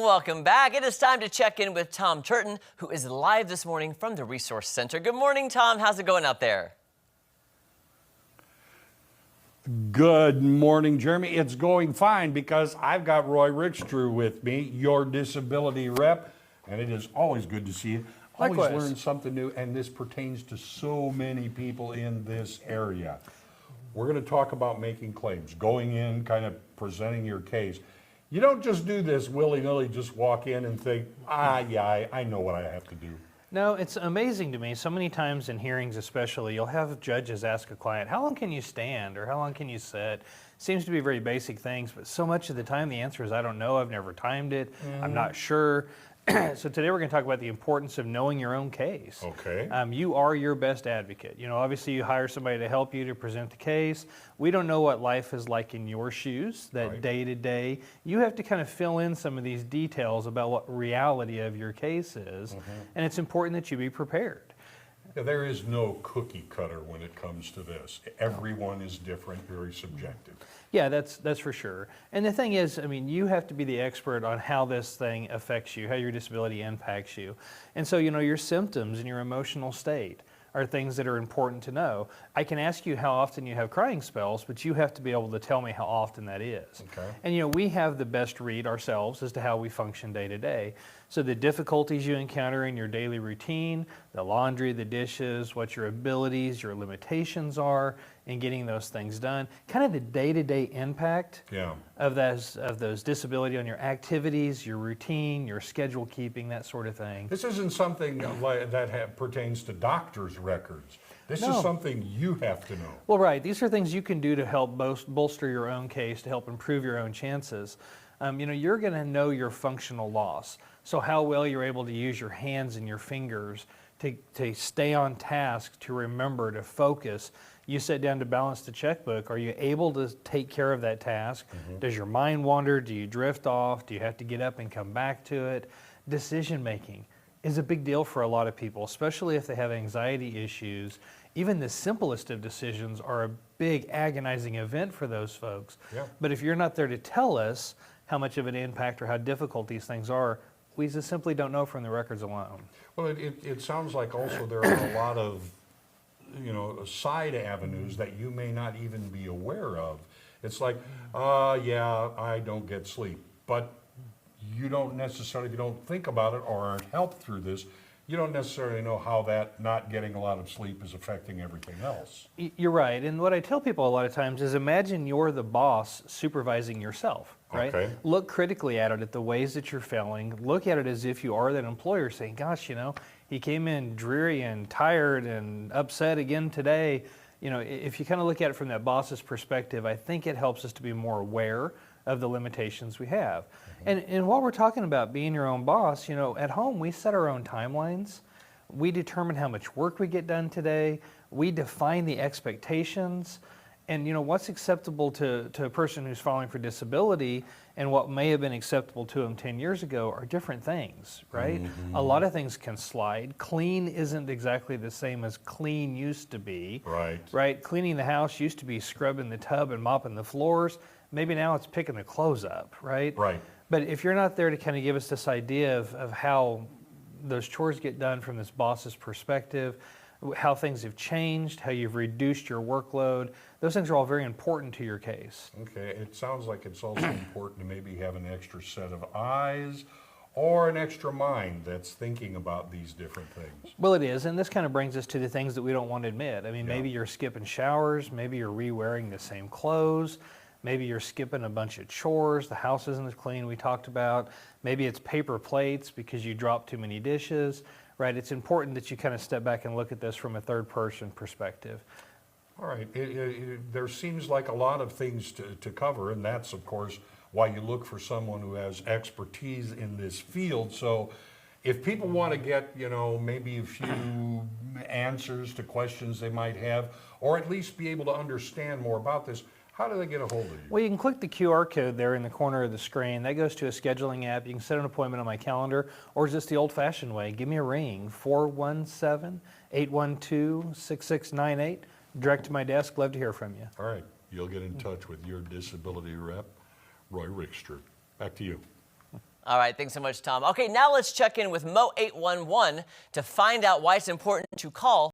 Welcome back. It is time to check in with Tom Turton, who is live this morning from the Resource Center. Good morning, Tom. How's it going out there? Good morning, Jeremy. It's going fine because I've got Roy Rickstrew with me, your disability rep, and it is always good to see you. Always Likewise. learn something new, and this pertains to so many people in this area. We're going to talk about making claims, going in, kind of presenting your case. You don't just do this willy-nilly, just walk in and think, yeah, I know what I have to do. No, it's amazing to me. So many times in hearings especially, you'll have judges ask a client, how long can you stand or how long can you sit? Seems to be very basic things, but so much of the time the answer is, I don't know, I've never timed it, I'm not sure. So today we're going to talk about the importance of knowing your own case. Okay. You are your best advocate. You know, obviously you hire somebody to help you to present the case. We don't know what life is like in your shoes, that Right. day to day. You have to kind of fill in some of these details about what reality of your case is, and it's important that you be prepared. Yeah, there is no cookie cutter when it comes to this. Everyone is different, very subjective. Yeah, that's for sure. And the thing is, I mean, you have to be the expert on how this thing affects you, how your disability impacts you. And so, you know, your symptoms and your emotional state are things that are important to know. I can ask you how often you have crying spells, but you have to be able to tell me how often that is. Okay. And you know, we have the best read ourselves as to how we function day to day. So the difficulties you encounter in your daily routine, the laundry, the dishes, what your abilities, your limitations are in getting those things done, kind of the day-to-day impact Yeah. of those disability on your activities, your routine, your schedule keeping, that sort of thing. This isn't something that pertains to doctors' records. This No. is something you have to know. Well, right. These are things you can do to help bolster your own case, to help improve your own chances. You know, you're going to know your functional loss. So how well you're able to use your hands and your fingers to stay on task, to remember, to focus. You sit down to balance the checkbook. Are you able to take care of that task? Does your mind wander? Do you drift off? Do you have to get up and come back to it? Decision making is a big deal for a lot of people, especially if they have anxiety issues. Even the simplest of decisions are a big agonizing event for those folks. Yeah. But if you're not there to tell us how much of an impact or how difficult these things are, we just simply don't know from the records alone. Well, it sounds like also there are a lot of, side avenues that you may not even be aware of. It's like, yeah, I don't get sleep. But you don't necessarily, if you don't think about it or aren't helped through this, you don't necessarily know how that not getting a lot of sleep is affecting everything else. You're right. And what I tell people a lot of times is imagine you're the boss supervising yourself, right? Okay. Look critically at it, at the ways that you're failing. Look at it as if you are that employer saying, gosh, you know, he came in dreary and tired and upset again today. You know, if you kind of look at it from that boss's perspective, I think it helps us to be more aware of the limitations we have. And while we're talking about being your own boss, you know, at home we set our own timelines. We determine how much work we get done today. We define the expectations. And you know, what's acceptable to a person who's filing for disability and what may have been acceptable to them 10 years ago are different things, right? A lot of things can slide. Clean isn't exactly the same as clean used to be. Right? Cleaning the house used to be scrubbing the tub and mopping the floors. Maybe now it's picking the clothes up, right? Right. But if you're not there to kind of give us this idea of how those chores get done from this boss's perspective, how things have changed, how you've reduced your workload, those things are all very important to your case. Okay, it sounds like it's also important to maybe have an extra set of eyes or an extra mind that's thinking about these different things. Well, it is, and this kind of brings us to the things that we don't want to admit. I mean, maybe you're skipping showers, maybe you're re-wearing the same clothes, maybe you're skipping a bunch of chores, the house isn't as clean we talked about, maybe it's paper plates because you dropped too many dishes, right? It's important that you kind of step back and look at this from a third person perspective. All right, there seems like a lot of things to cover, and that's, of course, why you look for someone who has expertise in this field. So if people want to get, you know, maybe a few answers to questions they might have, or at least be able to understand more about this, how do they get a hold of you? Well, you can click the QR code there in the corner of the screen. That goes to a scheduling app. You can set an appointment on my calendar, or just the old-fashioned way. Give me a ring, 417-812-6698. Direct to my desk. Love to hear from you. All right, you'll get in touch with your disability rep, Roy Rickstrew. Back to you. All right, thanks so much, Tom. Okay, now let's check in with Mo 811 to find out why it's important to call